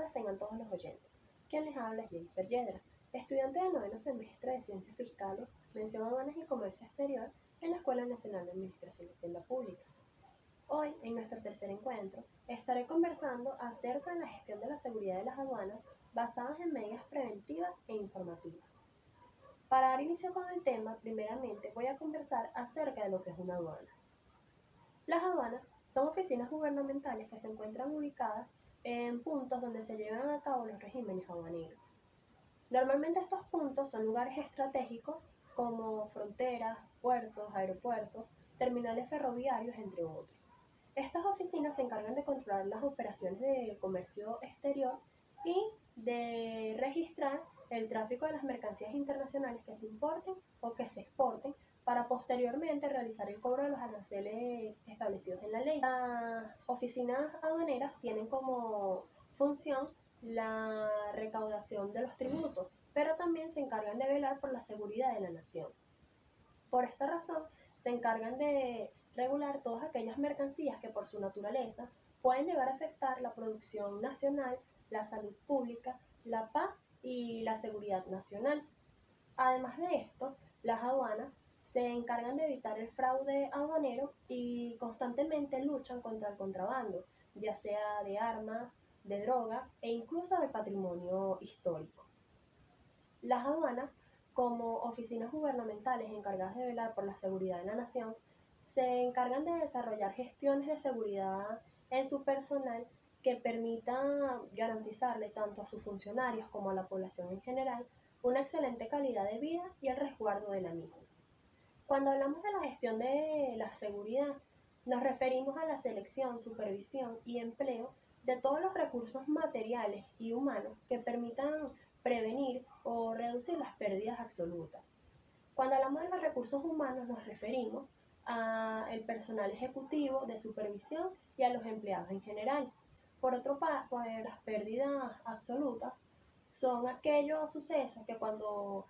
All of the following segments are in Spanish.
tardes tengan todos los oyentes. Quien les habla es Jennifer Yedra, estudiante del noveno semestre de Ciencias Fiscales, Mención Aduanas y Comercio Exterior en la Escuela Nacional de Administración y Hacienda Pública. Hoy, en nuestro tercer encuentro, estaré conversando acerca de la gestión de la seguridad de las aduanas basadas en medidas preventivas e informativas. Para dar inicio con el tema, primeramente voy a conversar acerca de lo que es una aduana. Las aduanas son oficinas gubernamentales que se encuentran ubicadas en puntos donde se llevan a cabo los regímenes aduaneros. Normalmente estos puntos son lugares estratégicos como fronteras, puertos, aeropuertos, terminales ferroviarios, entre otros. Estas oficinas se encargan de controlar las operaciones de comercio exterior y de registrar el tráfico de las mercancías internacionales que se importen o que se exporten para posteriormente realizar el cobro de los aranceles establecidos en la ley. Las oficinas aduaneras tienen como función la recaudación de los tributos, pero también se encargan de velar por la seguridad de la nación. Por esta razón, se encargan de regular todas aquellas mercancías que por su naturaleza pueden llegar a afectar la producción nacional, la salud pública, la paz y la seguridad nacional. Además de esto, las aduanas se encargan de evitar el fraude aduanero y constantemente luchan contra el contrabando, ya sea de armas, de drogas e incluso de patrimonio histórico. Las aduanas, como oficinas gubernamentales encargadas de velar por la seguridad de la nación, se encargan de desarrollar gestiones de seguridad en su personal que permitan garantizarle tanto a sus funcionarios como a la población en general una excelente calidad de vida y el resguardo de la misma. Cuando hablamos de la gestión de la seguridad, nos referimos a la selección, supervisión y empleo de todos los recursos materiales y humanos que permitan prevenir o reducir las pérdidas absolutas. Cuando hablamos de los recursos humanos nos referimos al personal ejecutivo de supervisión y a los empleados en general. Por otro lado, pues, las pérdidas absolutas son aquellos sucesos que cuando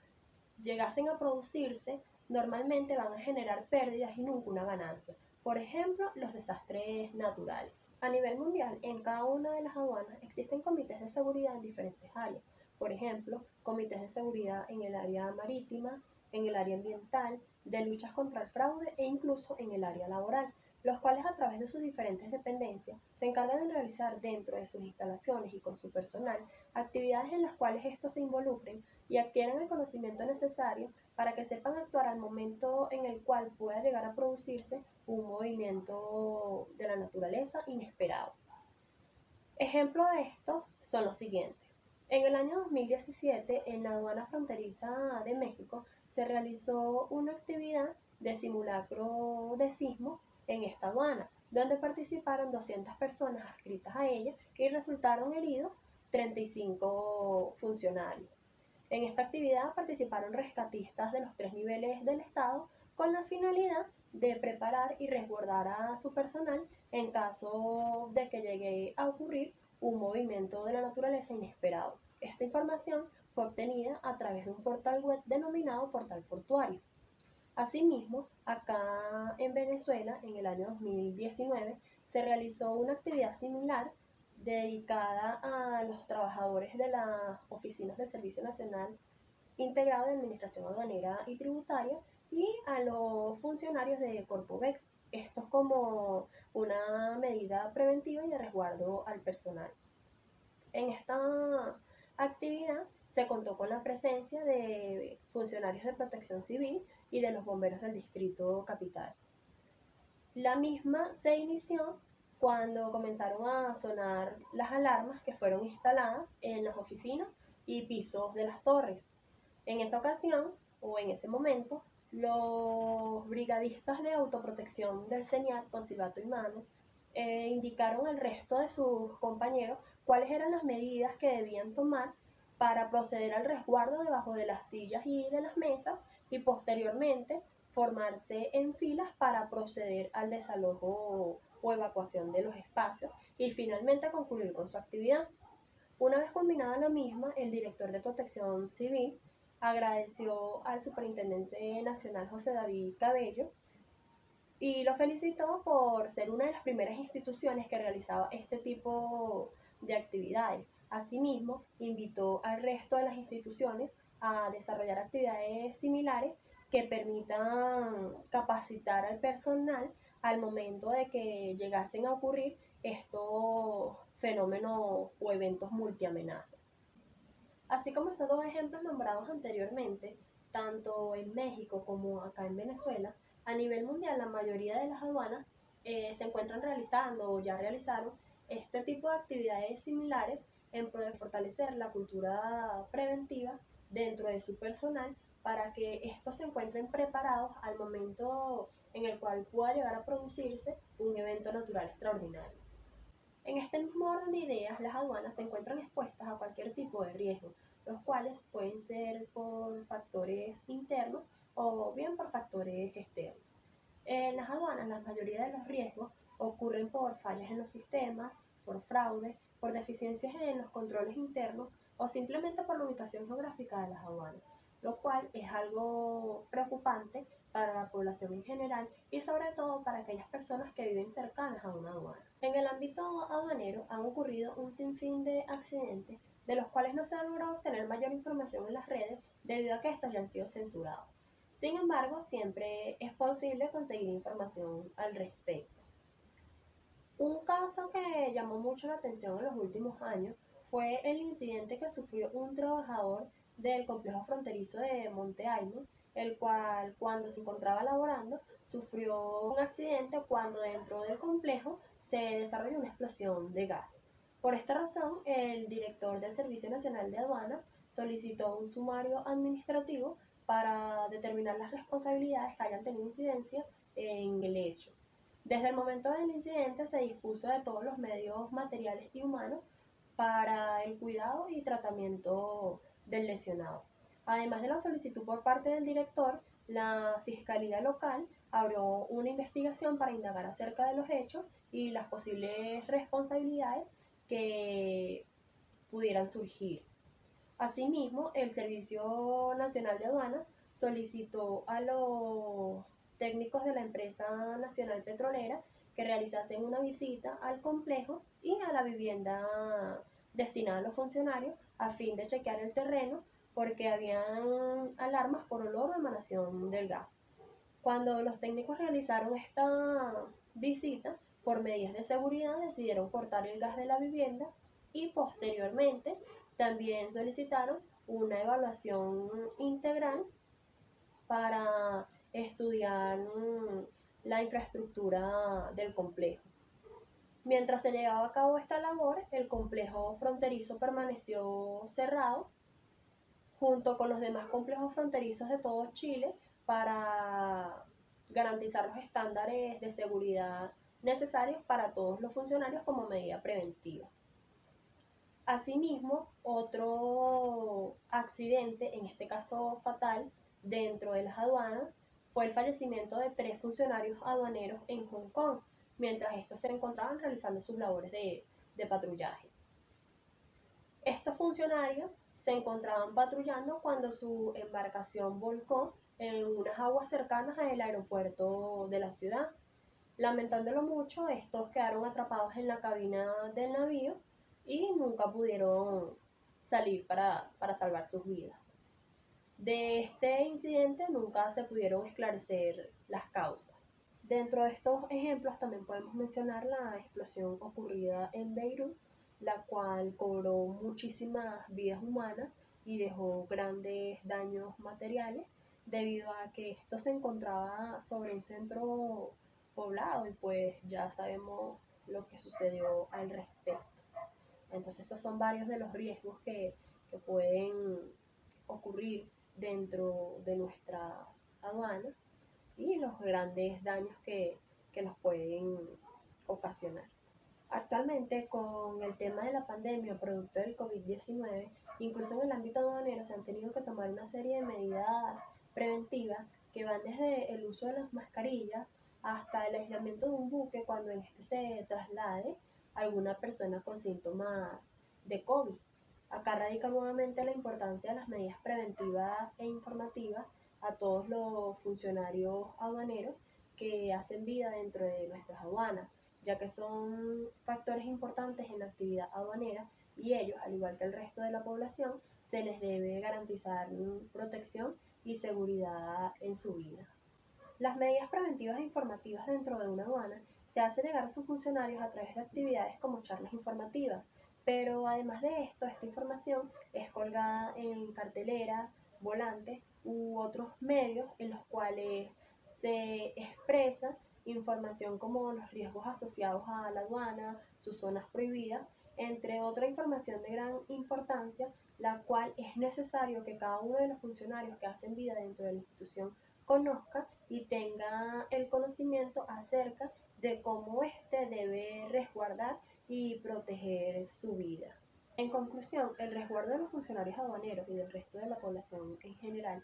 llegasen a producirse normalmente van a generar pérdidas y nunca una ganancia. Por ejemplo, los desastres naturales. A nivel mundial, en cada una de las aduanas existen comités de seguridad en diferentes áreas. Por ejemplo, comités de seguridad en el área marítima, en el área ambiental, de luchas contra el fraude e incluso en el área laboral, los cuales a través de sus diferentes dependencias se encargan de realizar dentro de sus instalaciones y con su personal actividades en las cuales estos se involucren y adquieran el conocimiento necesario para que sepan actuar al momento en el cual pueda llegar a producirse un movimiento de la naturaleza inesperado. Ejemplo de estos son los siguientes. En el año 2017, en la aduana fronteriza de México, se realizó una actividad de simulacro de sismo en esta aduana, donde participaron 200 personas adscritas a ella y resultaron heridos 35 funcionarios. En esta actividad participaron rescatistas de los 3 niveles del Estado con la finalidad de preparar y resguardar a su personal en caso de que llegue a ocurrir un movimiento de la naturaleza inesperado. Esta información fue obtenida a través de un portal web denominado Portal Portuario. Asimismo, acá en Venezuela, en el año 2019, se realizó una actividad similar dedicada a los trabajadores de las oficinas del Servicio Nacional Integrado de Administración Aduanera y Tributaria y a los funcionarios de Corpovex. Esto es como una medida preventiva y de resguardo al personal. En esta actividad se contó con la presencia de funcionarios de Protección Civil y de los bomberos del Distrito Capital. La misma se inició cuando comenzaron a sonar las alarmas que fueron instaladas en las oficinas y pisos de las torres. En esa ocasión, o en ese momento, los brigadistas de autoprotección del CENIAT con silbato y mano indicaron al resto de sus compañeros cuáles eran las medidas que debían tomar para proceder al resguardo debajo de las sillas y de las mesas y posteriormente formarse en filas para proceder al desalojo o evacuación de los espacios y finalmente concluir con su actividad. Una vez culminada la misma, el director de Protección Civil agradeció al Superintendente Nacional José David Cabello y lo felicitó por ser una de las primeras instituciones que realizaba este tipo de actividades. Asimismo, invitó al resto de las instituciones a desarrollar actividades similares que permitan capacitar al personal al momento de que llegasen a ocurrir estos fenómenos o eventos multiamenazas. Así como esos dos ejemplos nombrados anteriormente, tanto en México como acá en Venezuela, a nivel mundial la mayoría de las aduanas se encuentran realizando o ya realizaron este tipo de actividades similares en pro de fortalecer la cultura preventiva dentro de su personal para que estos se encuentren preparados al momento en el cual pueda llegar a producirse un evento natural extraordinario. En este mismo orden de ideas, las aduanas se encuentran expuestas a cualquier tipo de riesgo, los cuales pueden ser por factores internos o bien por factores externos. En las aduanas, la mayoría de los riesgos ocurren por fallas en los sistemas, por fraude, por deficiencias en los controles internos o simplemente por la ubicación geográfica de las aduanas, lo cual es algo preocupante para la población en general y sobre todo para aquellas personas que viven cercanas a una aduana. En el ámbito aduanero han ocurrido un sinfín de accidentes de los cuales no se ha logrado obtener mayor información en las redes debido a que estos ya han sido censurados. Sin embargo, siempre es posible conseguir información al respecto. Un caso que llamó mucho la atención en los últimos años fue el incidente que sufrió un trabajador del complejo fronterizo de Monte Aymon, el cual cuando se encontraba laborando sufrió un accidente cuando dentro del complejo se desarrolló una explosión de gas. Por esta razón, el director del Servicio Nacional de Aduanas solicitó un sumario administrativo para determinar las responsabilidades que hayan tenido incidencia en el hecho. Desde el momento del incidente se dispuso de todos los medios materiales y humanos para el cuidado y tratamiento del lesionado. Además de la solicitud por parte del director, la Fiscalía Local abrió una investigación para indagar acerca de los hechos y las posibles responsabilidades que pudieran surgir. Asimismo, el Servicio Nacional de Aduanas solicitó a los técnicos de la empresa nacional petrolera que realizasen una visita al complejo y a la vivienda destinada a los funcionarios a fin de chequear el terreno porque habían alarmas por olor o emanación del gas. Cuando los técnicos realizaron esta visita, por medidas de seguridad decidieron cortar el gas de la vivienda y posteriormente también solicitaron una evaluación integral para estudiar la infraestructura del complejo. Mientras se llevaba a cabo esta labor, el complejo fronterizo permaneció cerrado junto con los demás complejos fronterizos de todo Chile para garantizar los estándares de seguridad necesarios para todos los funcionarios como medida preventiva. Asimismo, otro accidente, en este caso fatal, dentro de las aduanas, fue el fallecimiento de 3 funcionarios aduaneros en Hong Kong, mientras estos se encontraban realizando sus labores de patrullaje. Estos funcionarios se encontraban patrullando cuando su embarcación volcó en unas aguas cercanas al aeropuerto de la ciudad. Lamentándolo mucho, estos quedaron atrapados en la cabina del navío y nunca pudieron salir para salvar sus vidas. De este incidente nunca se pudieron esclarecer las causas. Dentro de estos ejemplos también podemos mencionar la explosión ocurrida en Beirut, la cual cobró muchísimas vidas humanas y dejó grandes daños materiales debido a que esto se encontraba sobre un centro poblado y pues ya sabemos lo que sucedió al respecto. Entonces estos son varios de los riesgos que pueden ocurrir dentro de nuestras aduanas y los grandes daños que nos pueden ocasionar. Actualmente, con el tema de la pandemia producto del COVID-19, incluso en el ámbito aduanero se han tenido que tomar una serie de medidas preventivas que van desde el uso de las mascarillas hasta el aislamiento de un buque cuando en este se traslade alguna persona con síntomas de COVID. Acá radica nuevamente la importancia de las medidas preventivas e informativas a todos los funcionarios aduaneros que hacen vida dentro de nuestras aduanas, ya que son factores importantes en la actividad aduanera y ellos, al igual que el resto de la población, se les debe garantizar protección y seguridad en su vida. Las medidas preventivas e informativas dentro de una aduana se hace llegar a sus funcionarios a través de actividades como charlas informativas, pero además de esto, esta información es colgada en carteleras, volantes u otros medios en los cuales se expresa información como los riesgos asociados a la aduana, sus zonas prohibidas, entre otra información de gran importancia, la cual es necesario que cada uno de los funcionarios que hacen vida dentro de la institución conozca y tenga el conocimiento acerca de cómo éste debe resguardar y proteger su vida. En conclusión, el resguardo de los funcionarios aduaneros y del resto de la población en general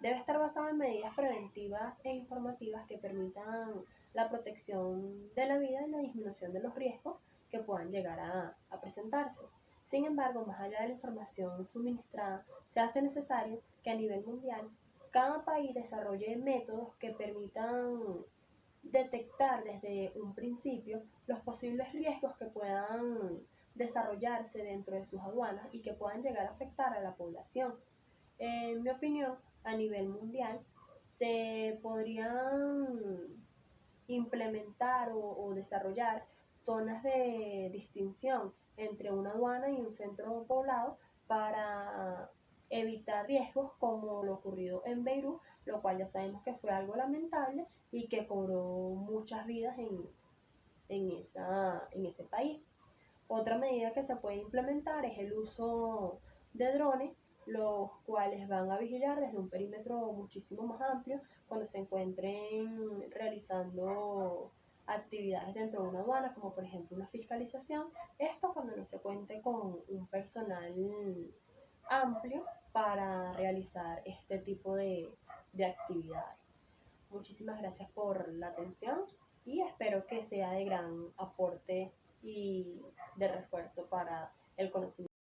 debe estar basado en medidas preventivas e informativas que permitan la protección de la vida y la disminución de los riesgos que puedan llegar a presentarse. Sin embargo, más allá de la información suministrada, se hace necesario que a nivel mundial cada país desarrolle métodos que permitan detectar desde un principio los posibles riesgos que puedan desarrollarse dentro de sus aduanas y que puedan llegar a afectar a la población. En mi opinión, a nivel mundial, se podrían implementar o desarrollar zonas de distinción entre una aduana y un centro poblado para evitar riesgos como lo ocurrido en Beirut, lo cual ya sabemos que fue algo lamentable y que cobró muchas vidas en ese país. Otra medida que se puede implementar es el uso de drones, los cuales van a vigilar desde un perímetro muchísimo más amplio cuando se encuentren realizando actividades dentro de una aduana, como por ejemplo una fiscalización. Esto cuando no se cuente con un personal amplio para realizar este tipo de actividades. Muchísimas gracias por la atención y espero que sea de gran aporte y de refuerzo para el conocimiento.